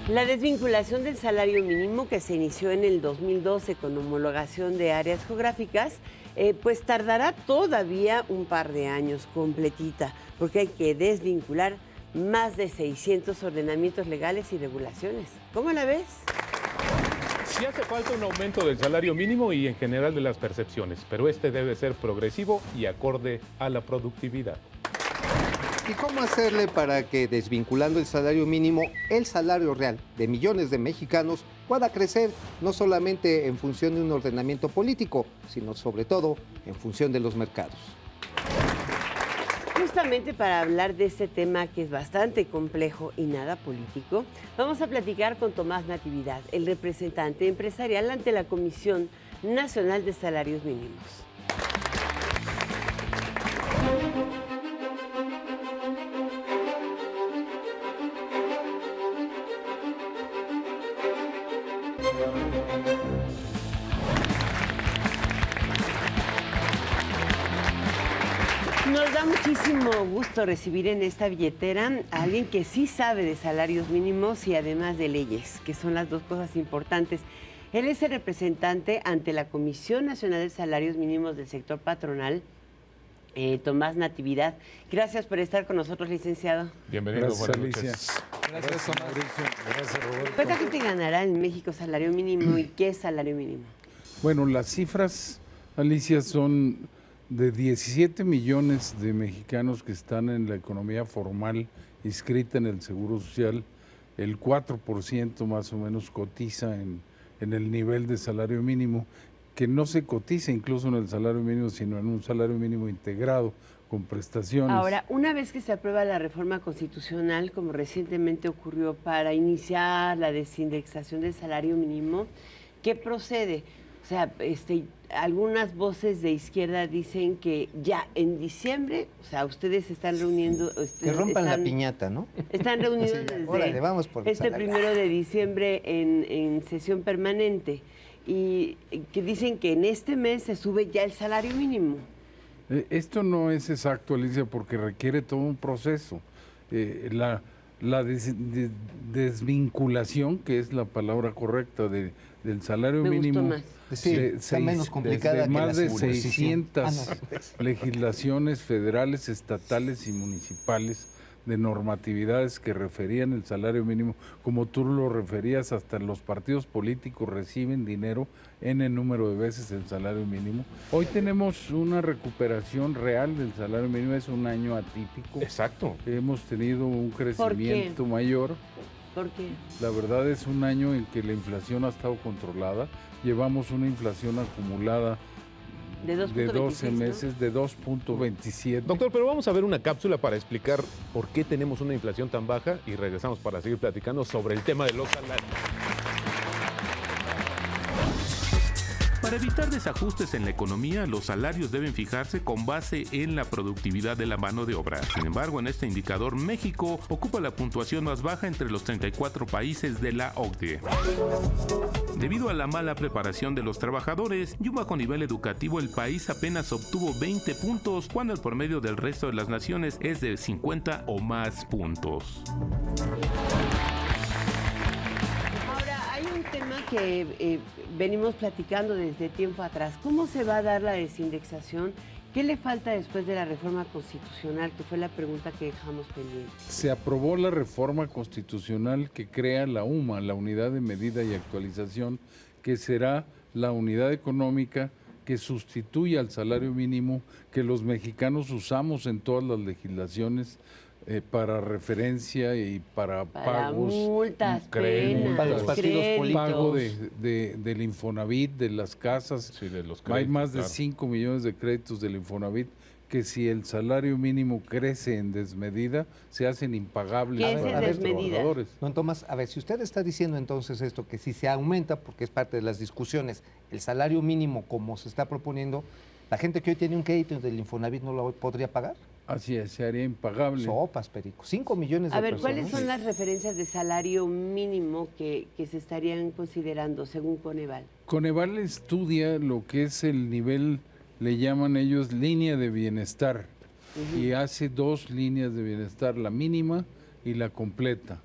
La desvinculación del salario mínimo que se inició en el 2012 con homologación de áreas geográficas, pues tardará todavía un par de años completita, porque hay que desvincular más de 600 ordenamientos legales y regulaciones. ¿Cómo la ves? Sí hace falta un aumento del salario mínimo y en general de las percepciones, pero este debe ser progresivo y acorde a la productividad. ¿Y cómo hacerle para que, desvinculando el salario mínimo, el salario real de millones de mexicanos pueda crecer no solamente en función de un ordenamiento político, sino sobre todo en función de los mercados? Justamente para hablar de este tema que es bastante complejo y nada político, vamos a platicar con Tomás Natividad, el representante empresarial ante la Comisión Nacional de Salarios Mínimos. Nos da muchísimo gusto recibir en esta billetera a alguien que sí sabe de salarios mínimos y además de leyes, que son las dos cosas importantes. Él es el representante ante la Comisión Nacional de Salarios Mínimos del sector patronal, Tomás Natividad. Gracias por estar con nosotros, licenciado. Bienvenido, Gracias, buenas Alicia. noches. Gracias, Mauricio. Gracias, Roberto. ¿Cuánta gente ganará en México salario mínimo y qué es salario mínimo? Bueno, las cifras, Alicia, son de 17 millones de mexicanos que están en la economía formal inscrita en el Seguro Social. El 4% más o menos cotiza en el nivel de salario mínimo, que no se cotiza incluso en el salario mínimo, sino en un salario mínimo integrado con prestaciones. Ahora, una vez que se aprueba la reforma constitucional, como recientemente ocurrió para iniciar la desindexación del salario mínimo, ¿qué procede? O sea, algunas voces de izquierda dicen que ya en diciembre, o sea, ustedes se están reuniendo... Que rompan la piñata, ¿no? Están reunidos Sí, desde órale, vamos por el salario. 1 de diciembre en sesión permanente y que dicen que en este mes se sube ya el salario mínimo. Esto no es exacto, Alicia, porque requiere todo un proceso. La desvinculación, que es la palabra correcta del salario Me gustó mínimo, más. Sí, está menos complicada que más la de circuncisión. 600 legislaciones federales, estatales y municipales de normatividades que referían el salario mínimo, como tú lo referías, hasta los partidos políticos reciben dinero en el número de veces el salario mínimo. Hoy tenemos una recuperación real del salario mínimo, es un año atípico. Exacto. Hemos tenido un crecimiento mayor. ¿Por qué? La verdad es un año en que la inflación ha estado controlada. Llevamos una inflación acumulada De 12 ¿no? meses de 2.27. Doctor, pero vamos a ver una cápsula para explicar por qué tenemos una inflación tan baja y regresamos para seguir platicando sobre el tema de los salarios. Para evitar desajustes en la economía, los salarios deben fijarse con base en la productividad de la mano de obra. Sin embargo, en este indicador, México ocupa la puntuación más baja entre los 34 países de la OCDE. Debido a la mala preparación de los trabajadores y un bajo nivel educativo, el país apenas obtuvo 20 puntos, cuando el promedio del resto de las naciones es de 50 o más puntos. Hay un tema que venimos platicando desde tiempo atrás. ¿Cómo se va a dar la desindexación? ¿Qué le falta después de la reforma constitucional? Que fue la pregunta que dejamos pendiente. Se aprobó la reforma constitucional que crea la UMA, la Unidad de Medida y Actualización, que será la unidad económica que sustituye al salario mínimo que los mexicanos usamos en todas las legislaciones para referencia y para pagos, multas, créditos, penas, para los partidos políticos. pago del Infonavit, de las casas. Sí, de los Hay créditos, más de claro. 5 millones de créditos del Infonavit que si el salario mínimo crece en desmedida, se hacen impagables ¿Qué es para en los desmedida? trabajadores. Don Tomás, a ver, si usted está diciendo entonces esto, que si se aumenta, porque es parte de las discusiones, el salario mínimo como se está proponiendo, la gente que hoy tiene un crédito del Infonavit no lo podría pagar. Así es, se haría impagable. Sopas, perico. 5 millones de A ver, personas. ¿cuáles son las referencias de salario mínimo que se estarían considerando según Coneval? Coneval estudia lo que es el nivel, le llaman ellos línea de bienestar, y hace 2 líneas de bienestar, la mínima y la completa.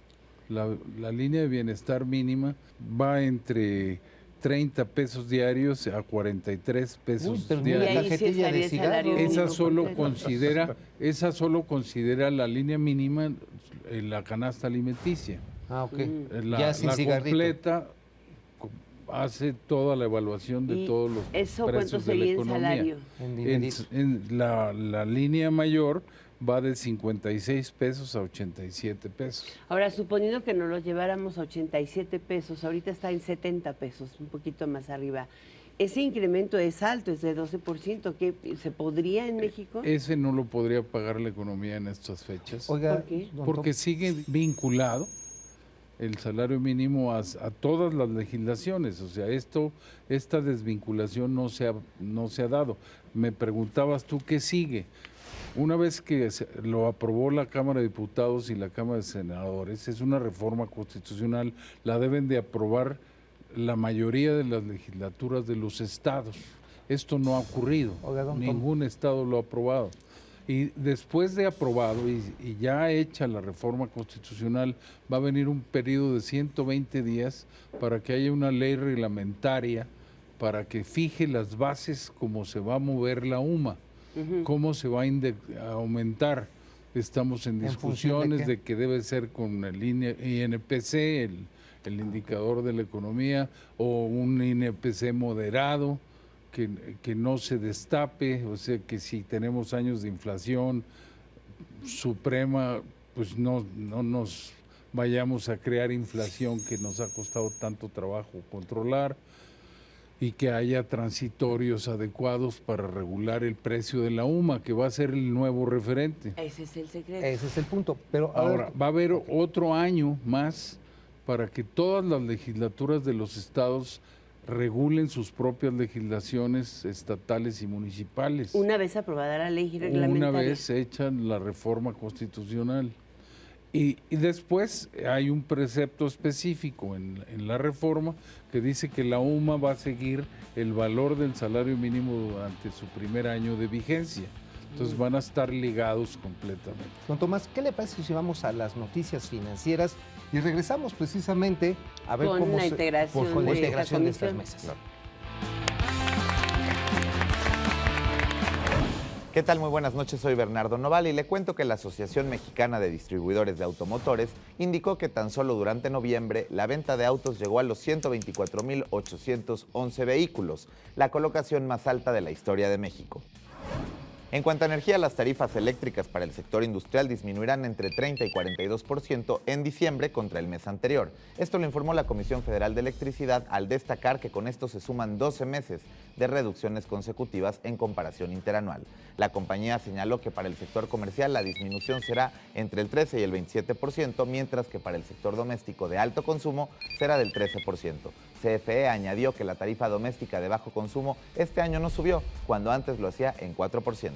La línea de bienestar mínima va entre 30 pesos diarios a 43 pesos pero Y diarios. ahí sí cajetilla de estaría el salario cigarros. mínimo Esa solo considera la línea mínima en la canasta alimenticia. Ah, ok. La, Ya sin la cigarrito. completa hace toda la evaluación de ¿Y todos los eso cuánto precios de la sería en economía. salario? En dinerito. La línea mayor va de 56 pesos a 87 pesos. Ahora, suponiendo que nos lo lleváramos a 87 pesos, ahorita está en 70 pesos, un poquito más arriba. Ese incremento es alto, es de 12%. ¿Qué se podría en México? Ese no lo podría pagar la economía en estas fechas. Oiga, ¿Por qué? don Porque Tom, sigue vinculado el salario mínimo a todas las legislaciones. O sea, esta desvinculación no se ha dado. Me preguntabas tú qué sigue. Una vez que lo aprobó la Cámara de Diputados y la Cámara de Senadores, es una reforma constitucional, la deben de aprobar la mayoría de las legislaturas de los estados. Esto no ha ocurrido. Oiga, don Tom. Ningún estado lo ha aprobado. Y después de aprobado y ya hecha la reforma constitucional, va a venir un periodo de 120 días para que haya una ley reglamentaria para que fije las bases cómo se va a mover la UMA, cómo se va a aumentar. Estamos en ¿En función de discusiones qué? de que debe ser con el INPC, el indicador de la economía, o un INPC moderado, que no se destape, o sea que si tenemos años de inflación suprema, pues no nos vayamos a crear inflación que nos ha costado tanto trabajo controlar, y que haya transitorios adecuados para regular el precio de la UMA, que va a ser el nuevo referente. Ese es el secreto. ese es el punto. Pero a Ahora, ver, va a haber otro año más para que todas las legislaturas de los estados regulen sus propias legislaciones estatales y municipales. Una vez aprobada la ley reglamentaria. Una vez hecha la reforma constitucional. Y después hay un precepto específico en la reforma que dice que la UMA va a seguir el valor del salario mínimo durante su primer año de vigencia. Entonces van a estar ligados completamente. don Tomás, ¿qué le parece si vamos a las noticias financieras y regresamos precisamente a ver Con cómo la integración con la de esta integración de estas comisión. mesas? ¿Qué tal? Muy buenas noches, soy Bernardo Noval y le cuento que la Asociación Mexicana de Distribuidores de Automotores indicó que tan solo durante noviembre la venta de autos llegó a los 124,811 vehículos, la colocación más alta de la historia de México. En cuanto a energía, las tarifas eléctricas para el sector industrial disminuirán entre 30 y 42% en diciembre contra el mes anterior. Esto lo informó la Comisión Federal de Electricidad al destacar que con esto se suman 12 meses de reducciones consecutivas en comparación interanual. La compañía señaló que para el sector comercial la disminución será entre el 13 y el 27%, mientras que para el sector doméstico de alto consumo será del 13%. CFE añadió que la tarifa doméstica de bajo consumo este año no subió, cuando antes lo hacía en 4%.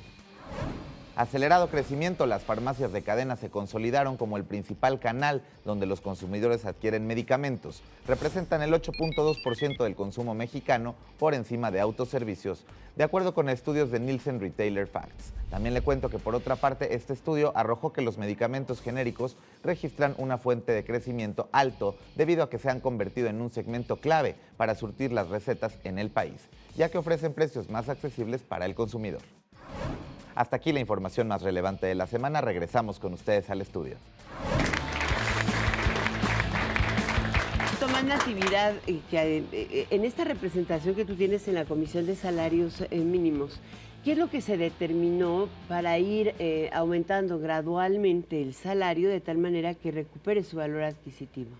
Acelerado crecimiento, las farmacias de cadena se consolidaron como el principal canal donde los consumidores adquieren medicamentos. Representan el 8.2% del consumo mexicano, por encima de autoservicios, de acuerdo con estudios de Nielsen Retailer Facts. También le cuento que por otra parte, este estudio arrojó que los medicamentos genéricos registran una fuente de crecimiento alto debido a que se han convertido en un segmento clave para surtir las recetas en el país, ya que ofrecen precios más accesibles para el consumidor. Hasta aquí la información más relevante de la semana. Regresamos con ustedes al estudio. Tomás Natividad, en esta representación que tú tienes en la Comisión de Salarios Mínimos, ¿qué es lo que se determinó para ir aumentando gradualmente el salario de tal manera que recupere su valor adquisitivo?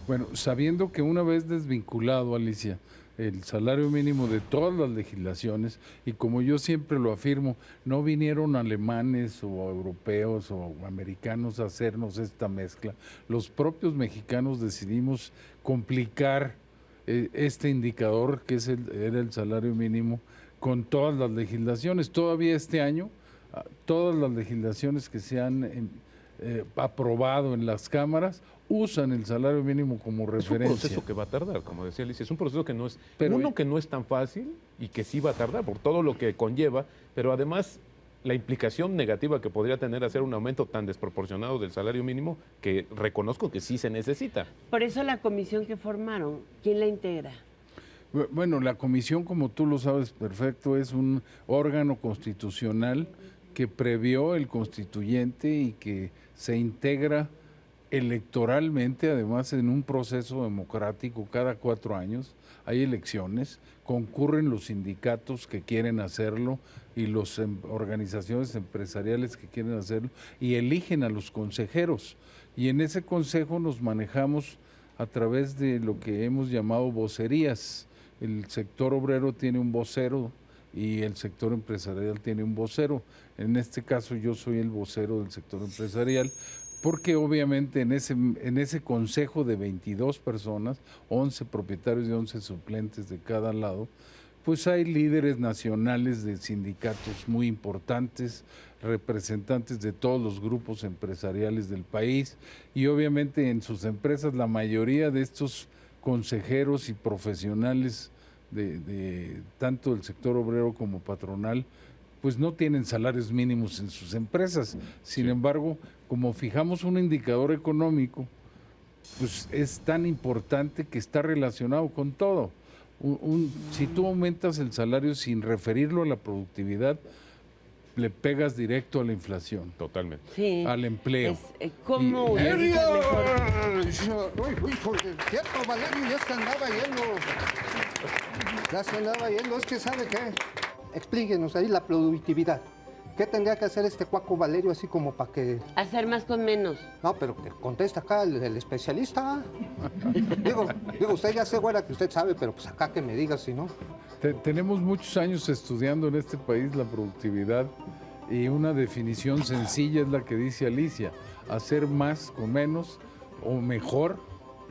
Bueno, sabiendo que una vez desvinculado, Alicia, el salario mínimo de todas las legislaciones, y como yo siempre lo afirmo, no vinieron alemanes o europeos o americanos a hacernos esta mezcla. Los propios mexicanos decidimos complicar este indicador que era el salario mínimo con todas las legislaciones. Todavía este año, todas las legislaciones que se han aprobado en las cámaras usan el salario mínimo como referencia. Es un proceso que va a tardar, como decía Alicia, es un proceso que no es, Pero que no es tan fácil y que sí va a tardar por todo lo que conlleva, pero además la implicación negativa que podría tener hacer un aumento tan desproporcionado del salario mínimo, que reconozco que sí se necesita. Por eso la comisión que formaron, ¿quién la integra? Bueno, la comisión, como tú lo sabes perfecto, es un órgano constitucional que previó el constituyente y que se integra electoralmente, además en un proceso democrático cada 4 años. Hay elecciones, concurren los sindicatos que quieren hacerlo y las organizaciones empresariales que quieren hacerlo y eligen a los consejeros. Y en ese consejo nos manejamos a través de lo que hemos llamado vocerías. El sector obrero tiene un vocero y el sector empresarial tiene un vocero. En este caso yo soy el vocero del sector empresarial, porque obviamente en ese consejo de 22 personas, 11 propietarios y 11 suplentes de cada lado, pues hay líderes nacionales de sindicatos muy importantes, representantes de todos los grupos empresariales del país, y obviamente en sus empresas la mayoría de estos consejeros y profesionales de tanto del sector obrero como patronal, pues no tienen salarios mínimos en sus empresas. Sin embargo, como fijamos un indicador económico, pues es tan importante que está relacionado con todo. Si tú aumentas el salario sin referirlo a la productividad, le pegas directo a la inflación. Totalmente. Sí. Al empleo. ¿Cómo ubicas mejor? Uy, cierto, Valerio, ya se andaba yendo. Ya se andaba yendo. Es que, ¿sabe qué? Explíquenos ahí la productividad. ¿Qué tendría que hacer este cuaco Valerio así como para que...? Hacer más con menos. No, pero que contesta acá el especialista. digo, usted ya sé, güera, que usted sabe, pero pues acá que me diga si no. Tenemos muchos años estudiando en este país la productividad y una definición sencilla es la que dice Alicia: hacer más con menos o mejor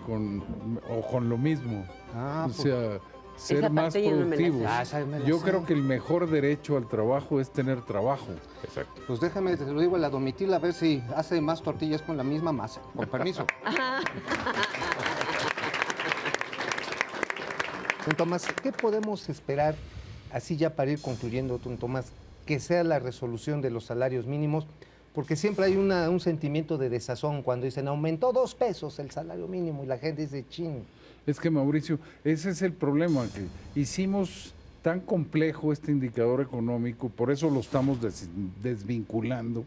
con lo mismo. Ah, o sea, ser esa más parte yo no me la sé. productivos. esa me la Yo sé. creo que el mejor derecho al trabajo es tener trabajo. Exacto. Pues déjame, te lo digo a la Domitila, a ver si hace más tortillas con la misma masa. Con permiso. Don Tomás, ¿qué podemos esperar, así ya para ir concluyendo, don Tomás, que sea la resolución de los salarios mínimos? Porque siempre hay un sentimiento de desazón cuando dicen aumentó 2 pesos el salario mínimo y la gente dice chin. Es que, Mauricio, ese es el problema, que hicimos tan complejo este indicador económico, por eso lo estamos desvinculando,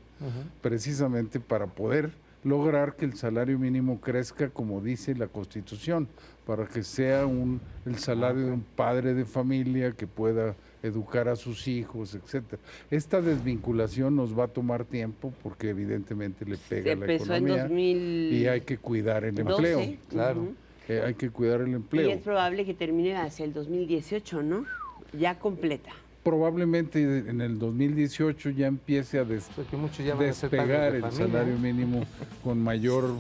precisamente para poder lograr que el salario mínimo crezca como dice la Constitución, para que sea el salario de un padre de familia que pueda educar a sus hijos, etcétera. Esta desvinculación nos va a tomar tiempo porque evidentemente le pega a la Empezó en economía 2012, y hay que cuidar el empleo. Claro. Hay que cuidar el empleo. Y es probable que termine hacia el 2018, ¿no? Ya completa. Probablemente en el 2018 ya empiece a Porque muchos ya van a ser padres despegar de el familia. salario mínimo con mayor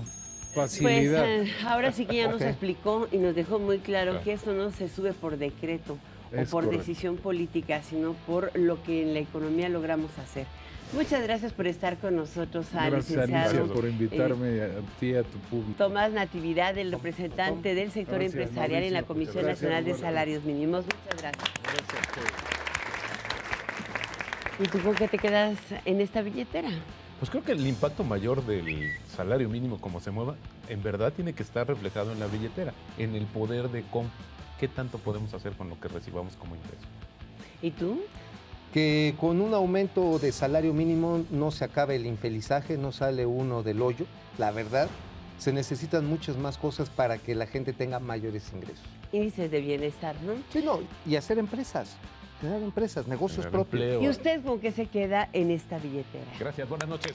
facilidad. Pues ahora sí que ya nos Ok. explicó y nos dejó muy claro que esto no se sube por decreto o Es por correcto. decisión política, sino por lo que en la economía logramos hacer. Muchas gracias por estar con nosotros, Gracias, licenciado Alicia, por invitarme a ti y a tu público. Tomás Natividad, el representante del sector Gracias, empresarial en la Mauricio. Comisión Gracias, Nacional de Bárbara. Salarios Mínimos. Muchas gracias. ¿Y tú con qué te quedas en esta billetera? Pues creo que el impacto mayor del salario mínimo, como se mueva, en verdad tiene que estar reflejado en la billetera, en el poder de compra. ¿Qué tanto podemos hacer con lo que recibamos como ingreso? ¿Y tú? Que con un aumento de salario mínimo no se acabe el infelizaje, no sale uno del hoyo, la verdad. Se necesitan muchas más cosas para que la gente tenga mayores ingresos. Índices de bienestar, ¿no? Sí, no, y hacer empresas, crear empresas, negocios Generar propios. empleo. ¿Y usted con qué se queda en esta billetera? Gracias, buenas noches.